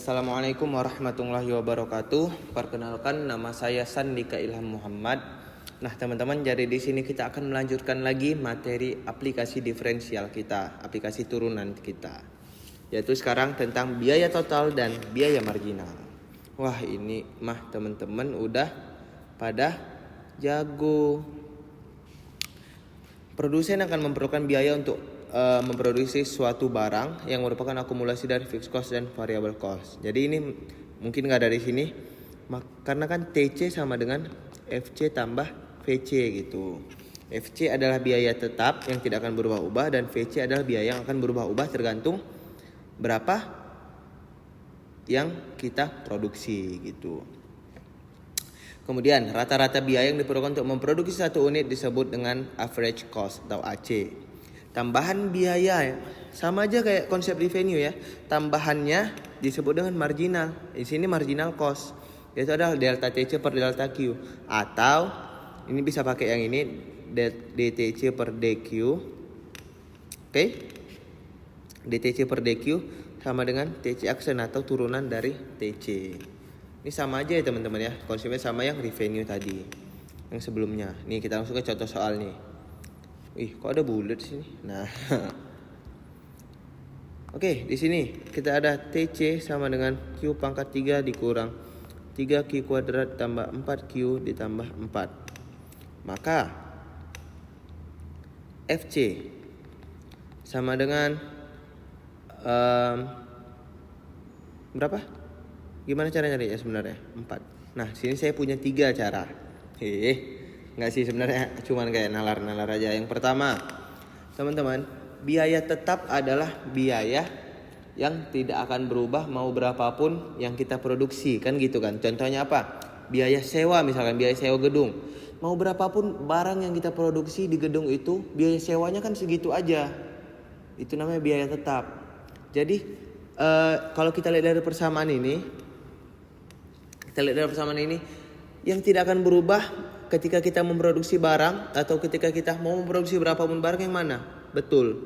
Assalamualaikum warahmatullahi wabarakatuh. Perkenalkan, nama saya Sandika Ilham Muhammad. Nah, teman-teman, jadi di sini kita akan melanjutkan lagi materi aplikasi diferensial kita, aplikasi turunan kita. Yaitu sekarang tentang biaya total dan biaya marginal. Wah, ini mah teman-teman udah pada jago. Produsen akan memerlukan biaya untuk memproduksi suatu barang yang merupakan akumulasi dari fixed cost dan variable cost. Jadi ini mungkin nggak dari sini, karena kan TC sama dengan FC tambah VC gitu. FC adalah biaya tetap yang tidak akan berubah-ubah dan VC adalah biaya yang akan berubah-ubah tergantung berapa yang kita produksi gitu. Kemudian rata-rata biaya yang diperlukan untuk memproduksi satu unit disebut dengan average cost atau AC. Tambahan biaya sama aja kayak konsep revenue ya. Tambahannya disebut dengan marginal. Di sini marginal cost, yaitu adalah delta TC per delta Q, atau ini bisa pakai yang ini DTC per DQ. Oke? DTC per DQ sama dengan TC aksen atau turunan dari TC. Ini sama aja ya teman-teman ya. Konsepnya sama yang revenue tadi, yang sebelumnya. Nih kita langsung ke contoh soal nih. Kok ada bulat sini? Nah. Oke, di sini kita ada TC sama dengan Q pangkat 3 dikurang 3Q kuadrat tambah 4Q ditambah 4. Maka FC sama dengan berapa? Gimana cara nyari ya sebenarnya? 4. Nah, sini saya punya 3 cara. Nggak sih, sebenarnya cuman kayak nalar-nalar aja. Yang pertama, teman-teman, biaya tetap adalah biaya yang tidak akan berubah mau berapapun yang kita produksi, kan gitu kan. Contohnya apa? Biaya sewa, misalkan biaya sewa gedung. Mau berapapun barang yang kita produksi di gedung itu, biaya sewanya kan segitu aja. Itu namanya biaya tetap. Jadi kalau kita lihat dari persamaan ini, yang tidak akan berubah ketika kita memproduksi barang atau ketika kita mau memproduksi berapapun barang yang mana? Betul,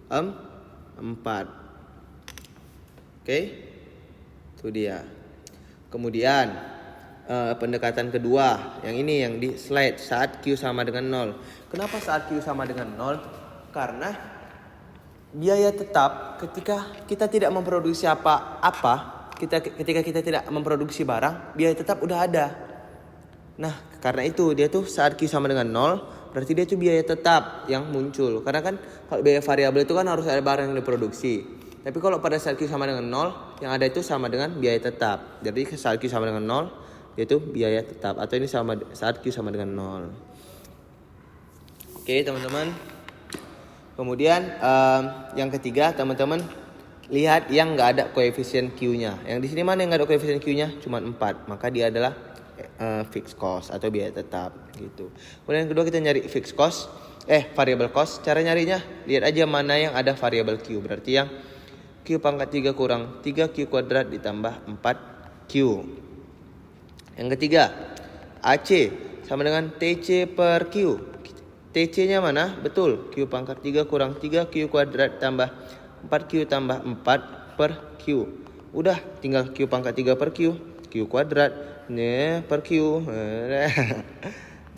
4. Oke, itu dia. Kemudian pendekatan kedua, yang ini yang di slide, saat Q sama dengan 0. Kenapa saat Q sama dengan 0? Karena biaya tetap ketika kita tidak memproduksi apa-apa, ketika kita tidak memproduksi barang, biaya tetap udah ada. Nah, karena itu dia tuh saat Q sama dengan 0, berarti dia tuh biaya tetap yang muncul. Karena kan kalau biaya variabel itu kan harus ada barang yang diproduksi. Tapi kalau pada saat Q sama dengan 0, yang ada itu sama dengan biaya tetap. Jadi saat Q sama dengan 0, dia tuh biaya tetap. Atau ini sama saat Q sama dengan 0. Oke, teman-teman. Kemudian yang ketiga, teman-teman lihat yang nggak ada koefisien Q-nya. Yang di sini mana yang nggak ada koefisien Q-nya? Cuma 4. Maka dia adalah fixed cost atau biaya tetap gitu. Kemudian yang kedua kita nyari fixed cost, variable cost. Cara nyarinya, lihat aja mana yang ada variable Q. Berarti yang Q pangkat 3 kurang 3Q kuadrat ditambah 4Q. Yang ketiga, AC sama dengan TC per Q. TC-nya mana? Betul, Q pangkat 3 kurang 3Q kuadrat tambah 4Q tambah 4 per Q. Udah, tinggal Q pangkat 3 per Q, Q kuadrat per Q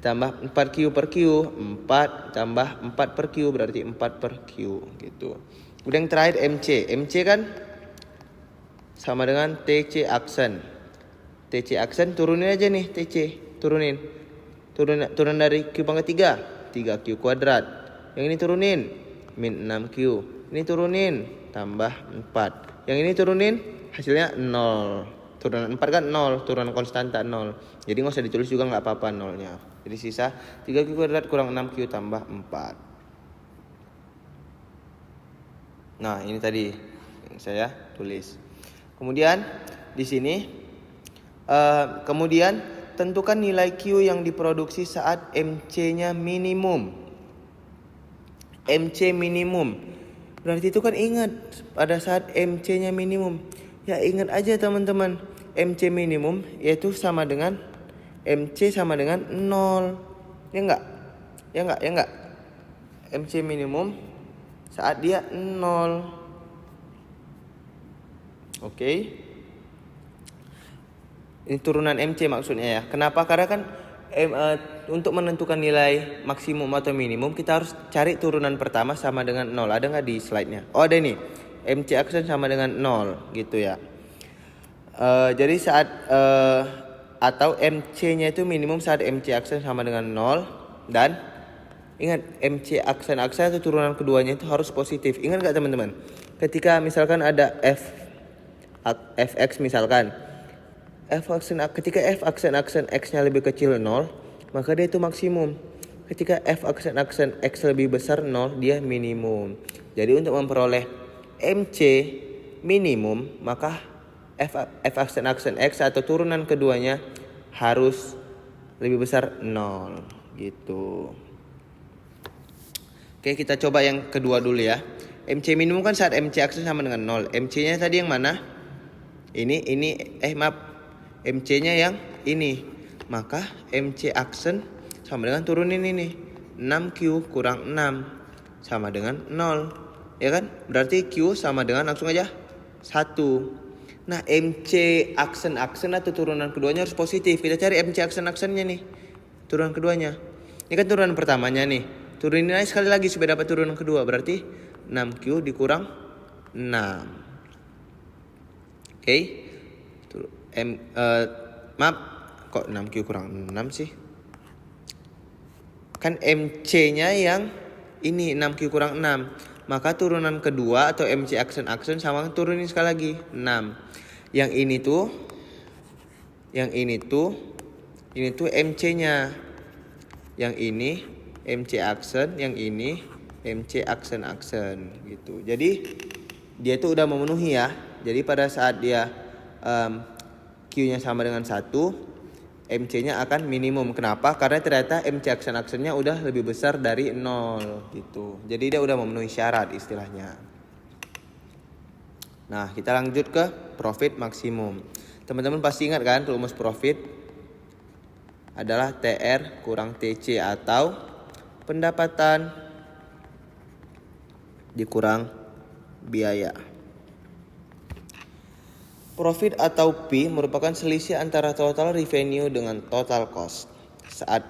tambah 4Q per Q, 4 tambah 4 per Q berarti 4 per Q gitu. Kemudian yang terakhir MC kan sama dengan TC aksen. TC aksen turunin aja nih, TC turunin dari Q pangkat 3 3Q kuadrat. Yang ini turunin min 6Q. Ini turunin tambah 4. Yang ini turunin hasilnya 0. Turunan 4 kan 0, turunan konstanta 0. Jadi nggak usah ditulis juga nggak apa-apa nolnya. Jadi sisa 3Q kuadrat kurang 6Q tambah 4. Nah, ini tadi yang saya tulis. Kemudian di sini kemudian tentukan nilai Q yang diproduksi saat MC-nya minimum. MC minimum. Berarti itu kan ingat pada saat MC-nya minimum. Ya ingat aja teman-teman, MC minimum yaitu sama dengan MC sama dengan 0. Ya enggak? MC minimum saat dia 0. Oke. Ini turunan MC maksudnya ya. Kenapa? Karena kan untuk menentukan nilai maksimum atau minimum kita harus cari turunan pertama sama dengan 0. Ada nggak di slide-nya? Oh ada nih. MC aksen sama dengan 0 gitu ya. Jadi saat atau MC-nya itu minimum saat MC aksen sama dengan 0. Dan ingat MC aksen itu turunan keduanya itu harus positif. Ingat nggak teman-teman? Ketika misalkan ada fx misalkan, ketika f aksen x-nya lebih kecil 0, maka dia itu maksimum. Ketika f aksen x lebih besar 0, dia minimum. Jadi untuk memperoleh MC minimum, maka f aksen x atau turunan keduanya harus lebih besar 0 gitu. Oke, kita coba yang kedua dulu ya. MC minimum kan saat MC aksen sama dengan 0. MC-nya tadi yang mana? MC-nya yang ini. Maka MC aksen sama dengan turunin ini. 6Q kurang 6 sama dengan 0. Ya kan? Berarti Q sama dengan langsung aja 1. Nah, MC aksen atau turunan keduanya harus positif. Kita cari MC aksennya nih. Turunan keduanya. Ini kan turunan pertamanya nih. Turunin aja sekali lagi supaya dapat turunan kedua. Berarti 6Q dikurang 6. Oke. Maaf, kok 6Q kurang 6 sih? Kan MC-nya yang ini 6Q kurang 6. Maka turunan kedua atau MC aksen sama turunin sekali lagi 6. Yang ini tuh MC-nya. Yang ini MC aksen, yang ini MC aksen gitu. Jadi dia tuh udah memenuhi ya. Jadi pada saat dia Q-nya sama dengan 1, MC-nya akan minimum. Kenapa? Karena ternyata MC aksen-aksennya udah lebih besar dari 0 gitu. Jadi dia udah memenuhi syarat istilahnya. Nah, kita lanjut ke profit maksimum. Teman-teman pasti ingat kan rumus profit adalah TR kurang TC atau pendapatan dikurang biaya. Profit atau P merupakan selisih antara total revenue dengan total cost. Saat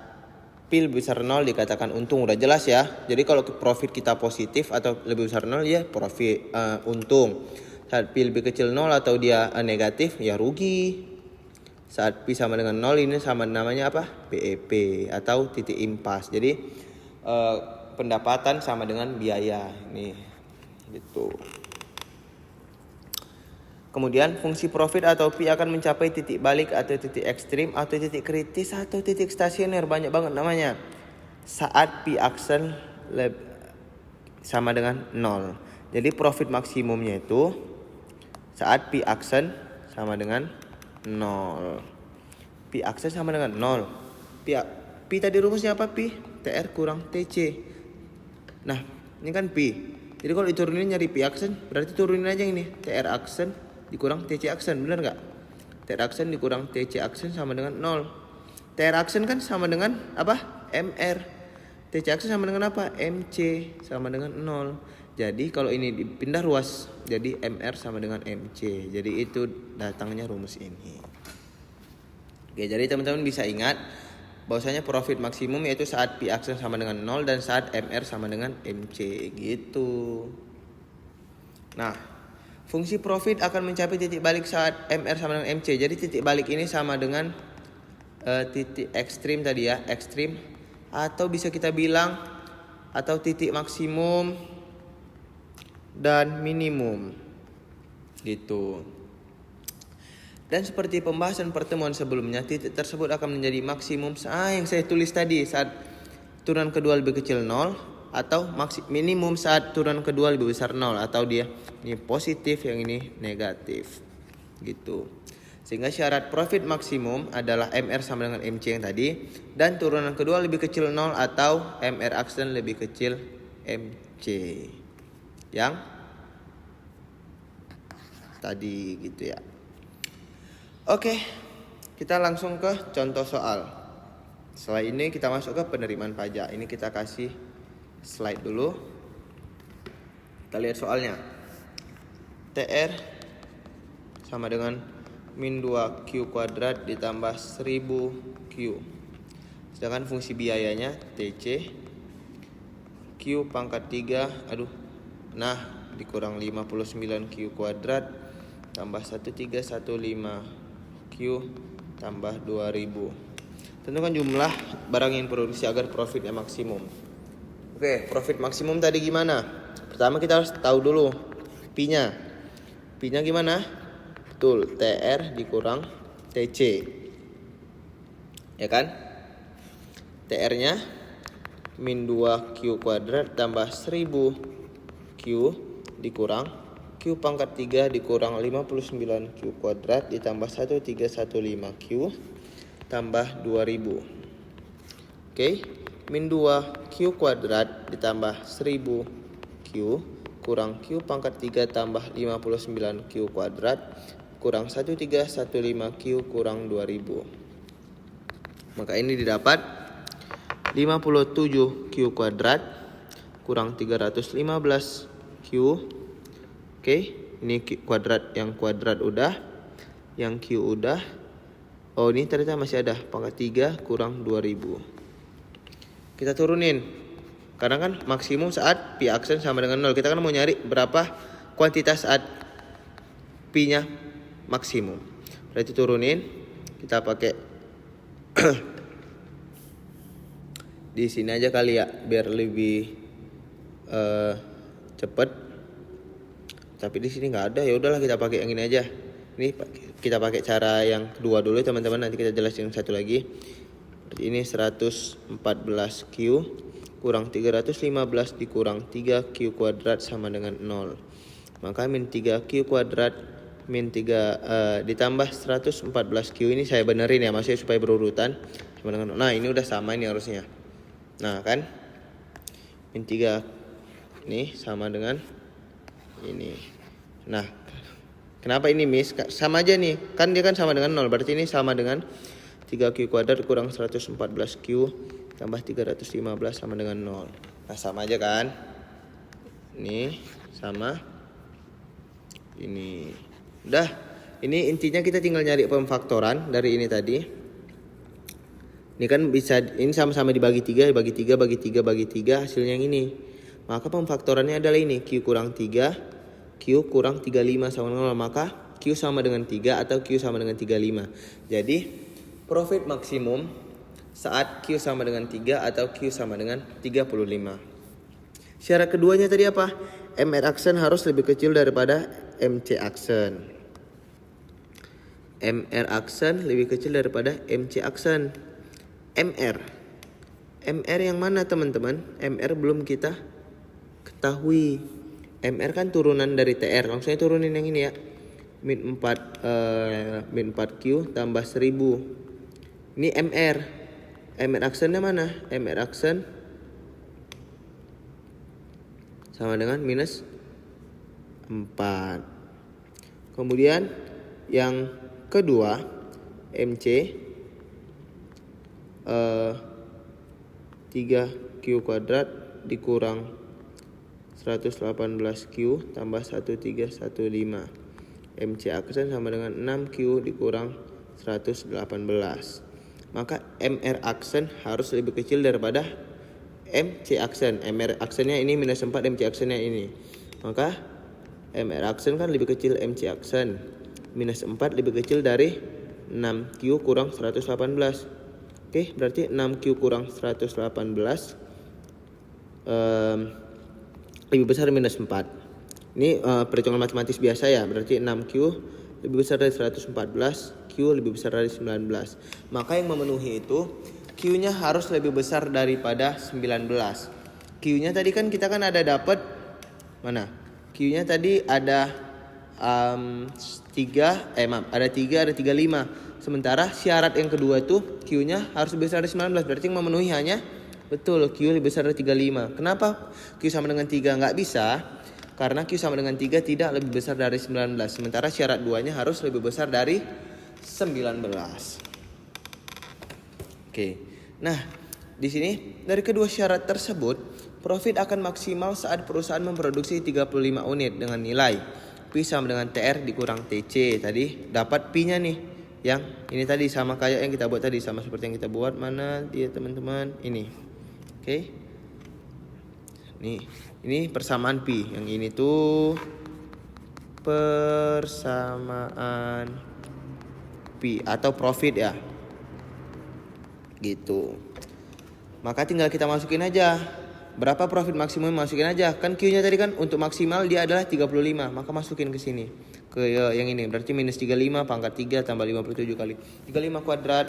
P lebih besar 0 dikatakan untung, udah jelas ya. Jadi kalau profit kita positif atau lebih besar 0 ya profit untung. Saat P lebih kecil 0 atau dia negatif ya rugi. Saat P sama dengan 0 ini sama namanya apa? PEP atau titik impas. Jadi pendapatan sama dengan biaya ini gitu. Kemudian fungsi profit atau P akan mencapai titik balik atau titik ekstrim atau titik kritis atau titik stasioner, banyak banget namanya. Saat P aksen sama dengan 0. Jadi profit maksimumnya itu saat P aksen sama dengan 0. P aksen sama dengan 0. P tadi rumusnya apa P? TR kurang TC. Nah, ini kan P. Jadi kalau diturunin nyari P aksen, berarti turunin aja ini. TR aksen dikurang TC aksen, benar nggak? TR aksen dikurang TC aksen sama dengan 0. TR aksen kan sama dengan apa? MR. TC aksen sama dengan apa? MC sama dengan 0. Jadi kalau ini dipindah ruas, jadi MR sama dengan MC. Jadi itu datangnya rumus ini. Oke, jadi teman-teman bisa ingat bahwasanya profit maksimum yaitu saat P aksen sama dengan 0 dan saat MR sama dengan MC gitu. Nah, fungsi profit akan mencapai titik balik saat MR sama dengan MC. Jadi titik balik ini sama dengan titik ekstrim tadi ya, ekstrim atau bisa kita bilang atau titik maksimum dan minimum gitu. Dan seperti pembahasan pertemuan sebelumnya, titik tersebut akan menjadi maksimum yang saya tulis tadi saat turunan kedua lebih kecil 0 atau minimum saat turunan kedua lebih besar 0 atau dia ini positif, yang ini negatif gitu. Sehingga syarat profit maksimum adalah MR sama dengan MC yang tadi dan turunan kedua lebih kecil 0 atau MR aksen lebih kecil MC yang tadi gitu ya. Oke, kita langsung ke contoh soal. Setelah ini kita masuk ke penerimaan pajak. Ini kita kasih slide dulu. Kita lihat soalnya. TR sama dengan min 2Q kuadrat ditambah 1000Q. Sedangkan fungsi biayanya TC Q pangkat 3, nah dikurang 59Q kuadrat tambah 1315Q tambah 2000. Tentukan jumlah barang yang produksi agar profitnya maksimum. Oke, profit maksimum tadi gimana? Pertama kita harus tahu dulu P-nya. P-nya gimana? Betul, TR dikurang TC. Ya kan? TR-nya min 2Q kuadrat tambah 1000Q dikurang Q pangkat 3 dikurang 59Q kuadrat ditambah 1315Q tambah 2000. Oke, min 2Q kuadrat ditambah 1000Q kurang Q pangkat 3 tambah 59Q kuadrat kurang 1315Q kurang 2000. Maka ini didapat 57Q kuadrat kurang 315Q. Oke, ini kuadrat, yang kuadrat udah, yang Q udah. Oh, ini ternyata masih ada pangkat 3 kurang 2000. Kita turunin. Karena kan maksimum saat P aksen sama dengan 0. Kita kan mau nyari berapa kuantitas saat P-nya maksimum. Berarti turunin. Kita pakai di sini aja kali ya, biar lebih cepet. Tapi di sini nggak ada, ya udahlah kita pakai yang ini aja. Ini kita pakai cara yang kedua dulu teman-teman, nanti kita jelasin satu lagi. Ini 114Q kurang 315 dikurang 3Q kuadrat sama dengan 0. Maka min 3Q kuadrat min 3 ditambah 114Q ini saya benerin ya, maksudnya supaya berurutan sama dengan 0. Nah, ini udah sama ini harusnya. Nah, kan min 3 ini sama dengan ini. Nah, kenapa ini miss? Sama aja nih, kan dia kan sama dengan 0. Berarti ini sama dengan 3Q kuadrat kurang 114Q tambah 315 sama dengan 0. Nah, sama aja kan? Ini sama ini. Udah, ini intinya kita tinggal nyari pemfaktoran dari ini tadi. Ini kan bisa, ini sama-sama dibagi 3, bagi 3, bagi 3, bagi 3, hasilnya yang ini. Maka pemfaktorannya adalah ini, Q kurang 3, Q kurang 35 sama dengan 0. Maka Q sama dengan 3 atau Q sama dengan 35. Jadi profit maksimum saat Q sama dengan 3 atau Q sama dengan 35. Syarat keduanya tadi apa? MR aksen harus lebih kecil daripada MC aksen. MR aksen lebih kecil daripada MC aksen. MR yang mana teman-teman? MR belum kita ketahui. MR kan turunan dari TR. Langsung aja turunin yang ini ya. Min 4Q tambah 1000. Ini MR. MR aksennya mana? MR aksen sama dengan minus 4. Kemudian yang kedua, MC 3Q kuadrat dikurang 118Q tambah 1315. MC aksen sama dengan 6Q dikurang 118. Maka MR aksen harus lebih kecil daripada MC aksen. MR aksennya ini minus 4, MC aksennya ini. Maka MR aksen kan lebih kecil MC aksen. Minus 4 lebih kecil dari 6Q kurang 118. Oke, berarti 6Q kurang 118 lebih besar minus 4. Ini perhitungan matematis biasa ya. Berarti 6Q lebih besar dari 114, Q lebih besar dari 19. Maka yang memenuhi itu Q-nya harus lebih besar daripada 19. Q-nya tadi kan kita kan ada dapat mana? Q-nya tadi ada 3, ada 35. Sementara syarat yang kedua itu Q-nya harus lebih besar dari 19. Berarti yang memenuhi hanya betul Q lebih besar dari 35. Kenapa Q sama dengan 3 nggak bisa? Karena Q sama dengan 3 tidak lebih besar dari 19. Sementara syarat 2-nya harus lebih besar dari 19. Oke. Nah, di sini dari kedua syarat tersebut, profit akan maksimal saat perusahaan memproduksi 35 unit dengan nilai P P sama dengan TR dikurang TC. Tadi dapat P-nya nih. Yang ini tadi sama kayak yang kita buat tadi, sama seperti yang kita buat. Mana dia teman-teman? Ini. Oke. Nih, ini persamaan P. Yang ini tuh persamaan P atau profit ya. Gitu. Maka tinggal kita masukin aja. Berapa profit maksimum, masukin aja. Kan Q-nya tadi kan untuk maksimal dia adalah 35. Maka masukin ke sini. Ke yang ini. Berarti minus 35 pangkat 3 tambah 57 kali 35 kuadrat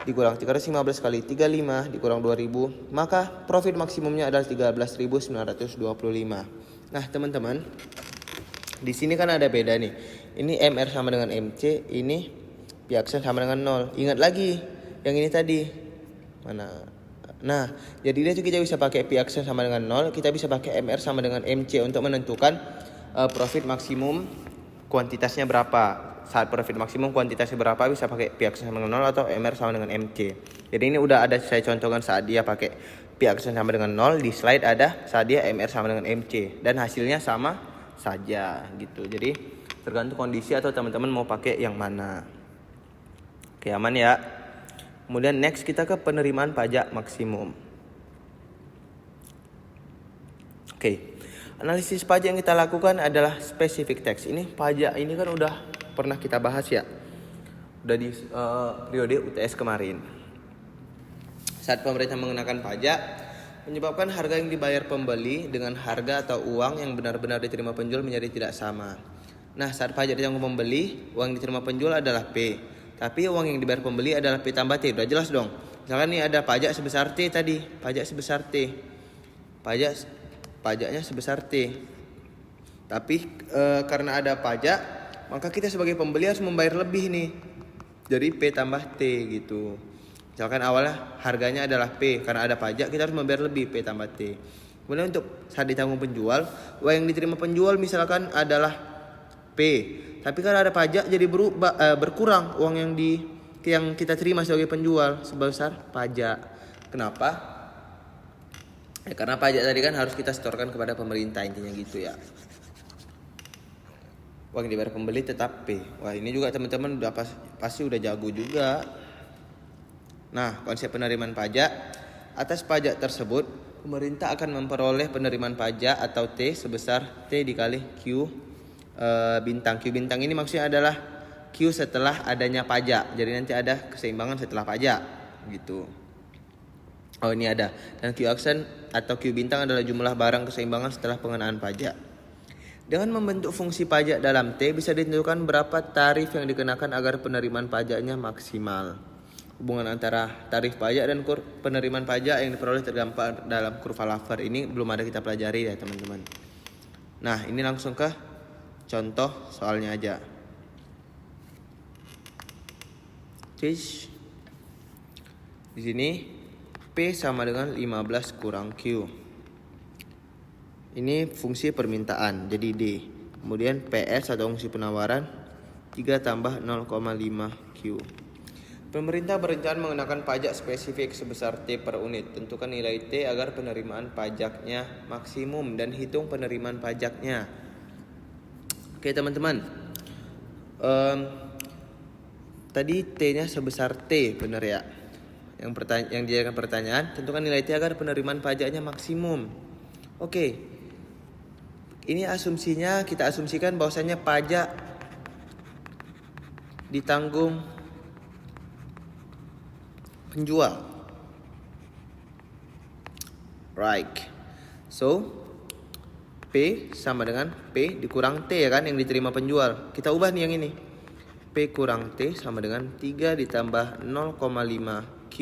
dikurang 315 kali 35 dikurang 2000. Maka profit maksimumnya adalah 13.925. Nah teman-teman, di sini kan ada beda nih. Ini MR sama dengan MC. Ini P aksen sama dengan 0. Ingat lagi yang ini tadi. Mana? Nah, jadi dia tuh kita bisa pakai P aksen sama dengan 0, kita bisa pakai MR sama dengan MC untuk menentukan profit maksimum kuantitasnya berapa. Saat profit maksimum kuantitasnya berapa bisa pakai P aksen sama dengan 0 atau MR sama dengan MC. Jadi ini udah ada saya contohkan saat dia pakai P aksen sama dengan 0, di slide ada saat dia MR sama dengan MC dan hasilnya sama saja gitu. Jadi tergantung kondisi atau teman-teman mau pakai yang mana. Oke, aman ya. Kemudian next kita ke penerimaan pajak maksimum. Oke. Analisis pajak yang kita lakukan adalah specific tax. Ini pajak ini kan udah pernah kita bahas ya. Udah di periode UTS kemarin. Saat pemerintah mengenakan pajak menyebabkan harga yang dibayar pembeli dengan harga atau uang yang benar-benar diterima penjual menjadi tidak sama. Nah, saat pajak ditanggung pembeli, uang yang diterima penjual adalah P. Tapi uang yang dibayar pembeli adalah P tambah T. Udah jelas dong. Misalkan nih ada pajak sebesar T tadi. Pajak sebesar T. Pajaknya sebesar T. Tapi karena ada pajak, maka kita sebagai pembeli harus membayar lebih nih. Jadi P tambah T gitu. Misalkan awalnya harganya adalah P. Karena ada pajak kita harus membayar lebih P tambah T. Kemudian untuk saat ditanggung penjual, uang yang diterima penjual misalkan adalah P. Tapi karena ada pajak jadi berkurang uang yang kita terima sebagai penjual sebesar pajak. Kenapa? Ya, karena pajak tadi kan harus kita setorkan kepada pemerintah, intinya gitu ya. Uang yang dibayar pembeli tetap P. Wah, ini juga teman-teman udah pasti udah jago juga. Nah, konsep penerimaan pajak. Atas pajak tersebut, pemerintah akan memperoleh penerimaan pajak atau T sebesar T dikali Q bintang. Q bintang ini maksudnya adalah Q setelah adanya pajak. Jadi nanti ada keseimbangan setelah pajak gitu. Oh, ini ada. Dan Q aksen atau Q bintang adalah jumlah barang keseimbangan setelah pengenaan pajak. Dengan membentuk fungsi pajak dalam T bisa ditentukan berapa tarif yang dikenakan agar penerimaan pajaknya maksimal. Hubungan antara tarif pajak dan penerimaan pajak yang diperoleh tergambar dalam kurva Laffer ini belum ada kita pelajari ya teman-teman. Nah, ini langsung ke contoh soalnya aja. Di sini P sama dengan 15 kurang Q. Ini fungsi permintaan, jadi D. Kemudian PS atau fungsi penawaran 3 tambah 0,5 Q. Pemerintah berencana mengenakan pajak spesifik sebesar T per unit. Tentukan nilai T agar penerimaan pajaknya maksimum dan hitung penerimaan pajaknya. Oke teman-teman, tadi T-nya sebesar T, benar ya? Yang dijadikan pertanyaan, tentukan nilai T agar penerimaan pajaknya maksimum. Oke, ini asumsinya kita asumsikan bahwasanya pajak ditanggung penjual, right? So P sama dengan P dikurang T ya kan yang diterima penjual. Kita ubah nih yang ini. P kurang T sama dengan 3 ditambah 0,5 Q.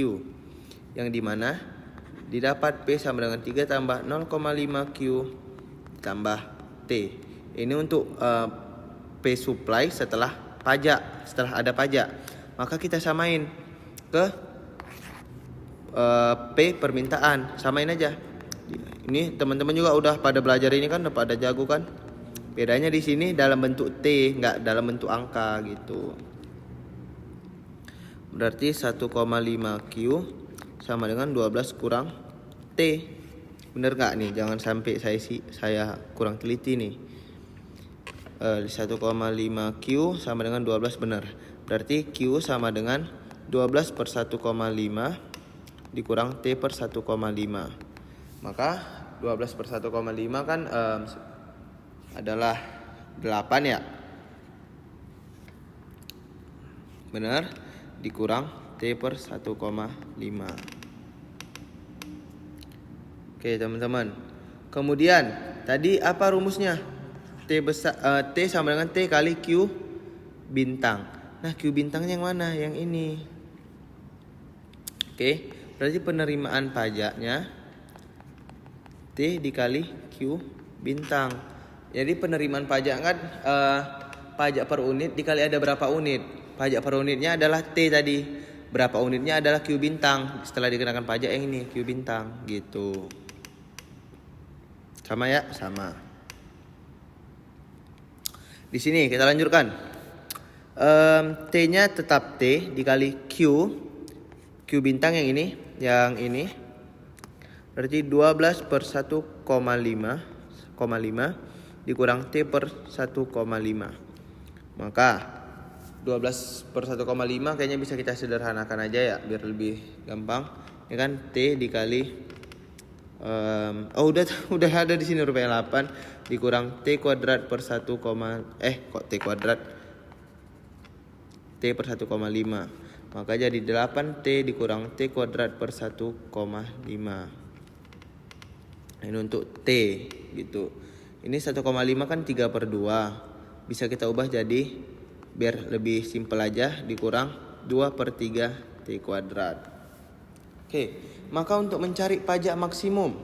Yang dimana didapat P sama dengan 3 tambah 0,5 Q tambah T. Ini untuk P supply setelah pajak, setelah ada pajak. Maka kita samain ke P permintaan, samain aja. Ini teman-teman juga udah pada belajar ini kan, udah pada jago kan. Bedanya di sini dalam bentuk T, nggak dalam bentuk angka gitu. Berarti 1,5 Q sama dengan 12 kurang T. Bener nggak nih? Jangan sampai saya kurang teliti nih. 1,5 Q sama dengan 12 benar. Berarti Q sama dengan 12 per 1,5 dikurang T per 1,5. Maka 12 per 1,5 kan adalah 8 ya. Benar, dikurang T per 1,5. Oke teman-teman. Kemudian tadi apa rumusnya? T sama dengan T kali Q bintang. Nah Q bintangnya yang mana? Yang ini. Oke, berarti penerimaan pajaknya T dikali Q bintang. Jadi penerimaan pajak kan pajak per unit dikali ada berapa unit. Pajak per unitnya adalah T tadi. Berapa unitnya adalah Q bintang. Setelah dikenakan pajak yang ini Q bintang gitu. Sama ya? Sama. Di sini kita lanjutkan. T-nya tetap T dikali Q bintang yang ini. Berarti 12 per 1,5 dikurang T per 1,5. Maka 12 per 1,5 kayaknya bisa kita sederhanakan aja ya biar lebih gampang. Ini kan T dikali udah ada di sini rupanya 8 dikurang T kuadrat per 1, T kuadrat T per 1,5. Maka jadi 8T dikurang T kuadrat per 1,5. Ini untuk T gitu. Ini 1,5 kan 3 per 2. Bisa kita ubah jadi biar lebih simpel aja dikurang 2 per 3 T kuadrat. Oke, maka untuk mencari pajak maksimum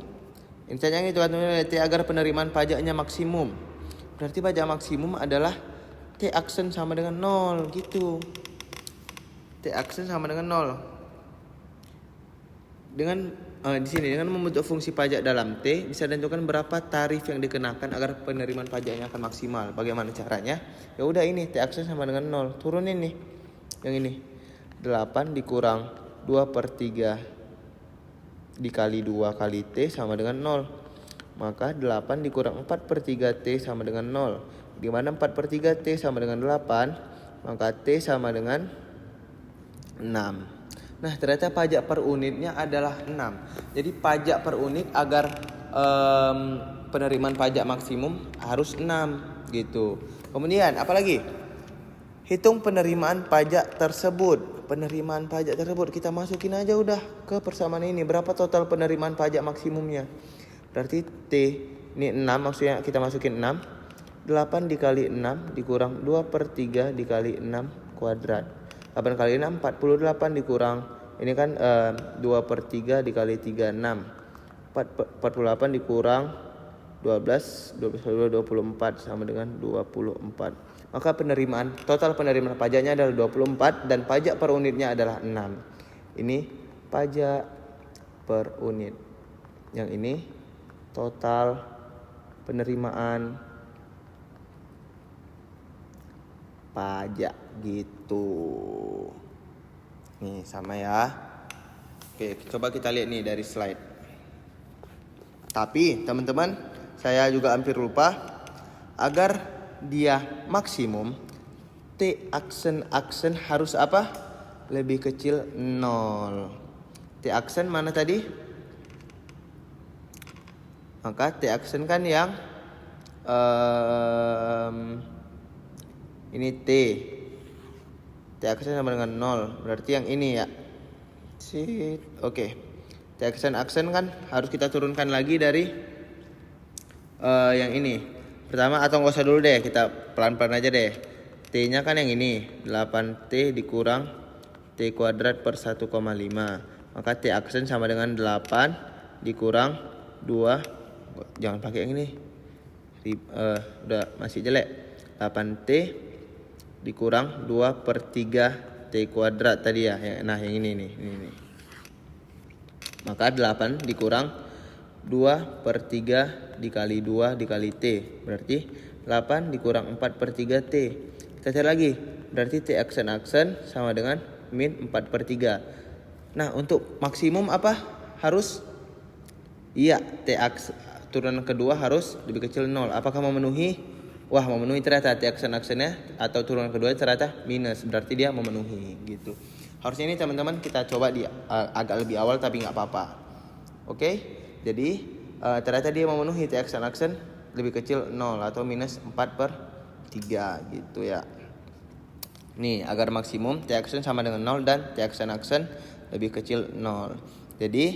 ini saja itu T agar penerimaan pajaknya maksimum. Berarti pajak maksimum adalah T aksen sama dengan 0 gitu. T aksen sama dengan 0. Di sini dengan membentuk fungsi pajak dalam T bisa ditentukan berapa tarif yang dikenakan agar penerimaan pajaknya akan maksimal. Bagaimana caranya? Ya udah ini T aksen sama dengan 0. Turunin nih. Yang ini. 8 dikurang 2 per 3 dikali 2 kali T sama dengan 0. Maka 8 dikurang 4 per 3 T sama dengan 0. Di mana 4 per 3 T sama dengan 8, maka T sama dengan 6. Nah ternyata pajak per unitnya adalah 6. Jadi pajak per unit agar penerimaan pajak maksimum harus 6 gitu. Kemudian apalagi? Hitung penerimaan pajak tersebut. Penerimaan pajak tersebut kita masukin aja udah ke persamaan ini. Berapa total penerimaan pajak maksimumnya? Berarti T ini 6, maksudnya kita masukin 6. 8 dikali 6 dikurang 2 per 3 dikali 6 kuadrat. 8 kali 6 48 dikurang ini kan 2 per 3 dikali 3 6. 48 dikurang 12 24 sama dengan 24. Maka total penerimaan pajaknya adalah 24 dan pajak per unitnya adalah 6. Ini pajak per unit. Yang ini total penerimaan pajak gitu. Nih sama ya. Oke, coba kita lihat nih dari slide. Tapi teman-teman, saya juga hampir lupa. Agar dia maksimum, T aksen harus apa? Lebih kecil 0. T aksen mana tadi? Maka T aksen kan yang ini T aksen sama dengan 0. Berarti yang ini ya. Oke. T aksen kan harus kita turunkan lagi dari yang ini. Pertama atau enggak usah dulu deh, kita pelan-pelan aja deh. T-nya kan yang ini, 8T dikurang T kuadrat per 1,5. Maka T aksen sama dengan 8 dikurang 2. Jangan pakai yang ini. Udah masih jelek. 8T dikurang 2 per 3 T kuadrat tadi ya. Nah yang ini nih. Maka 8 dikurang 2 per 3 dikali 2 dikali T. Berarti 8 dikurang 4 per 3 T. Kita cari lagi. Berarti T aksen sama dengan min 4 per 3. Nah untuk maksimum apa? Harus? Iya, T aksen turunan kedua harus lebih kecil 0. Apakah memenuhi? wah memenuhi ternyata aksen-aksennya atau turunan kedua ternyata minus, berarti dia memenuhi gitu. Harusnya ini teman-teman kita coba di agak lebih awal tapi nggak apa-apa. Oke, jadi ternyata dia memenuhi T aksen lebih kecil 0 atau minus 4/3 gitu ya. Nih agar maksimum T aksen sama dengan 0 dan T aksen lebih kecil 0. Jadi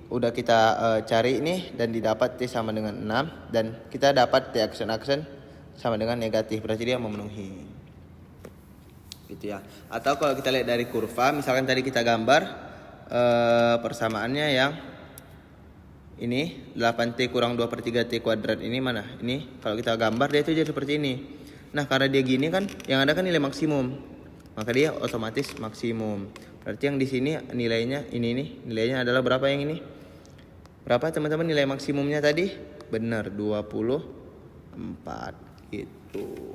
udah kita cari ini dan didapat T sama dengan 6 dan kita dapat T aksen sama dengan negatif, berarti dia memenuhi gitu ya. Atau kalau kita lihat dari kurva, misalkan tadi kita gambar persamaannya yang ini 8T kurang 2/3 T kuadrat ini mana? Ini kalau kita gambar dia itu jadi seperti ini. Nah karena dia gini kan, yang ada kan nilai maksimum, maka dia otomatis maksimum. Berarti yang di sini nilainya ini nih, nilainya adalah berapa yang ini? Berapa teman-teman nilai maksimumnya tadi? Benar 24 gitu.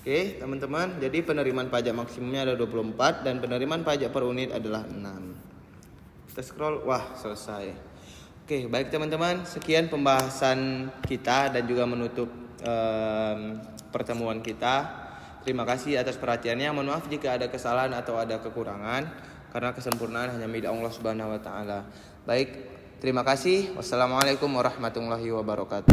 Oke teman-teman, jadi penerimaan pajak maksimumnya ada 24 dan penerimaan pajak per unit adalah 6. Kita scroll, wah selesai. Oke baik teman-teman, sekian pembahasan kita dan juga menutup pertemuan kita. Terima kasih atas perhatiannya. Mohon maaf jika ada kesalahan atau ada kekurangan, karena kesempurnaan hanya milik Allah Subhanahu wa taala. Baik, terima kasih. Wassalamualaikum warahmatullahi wabarakatuh.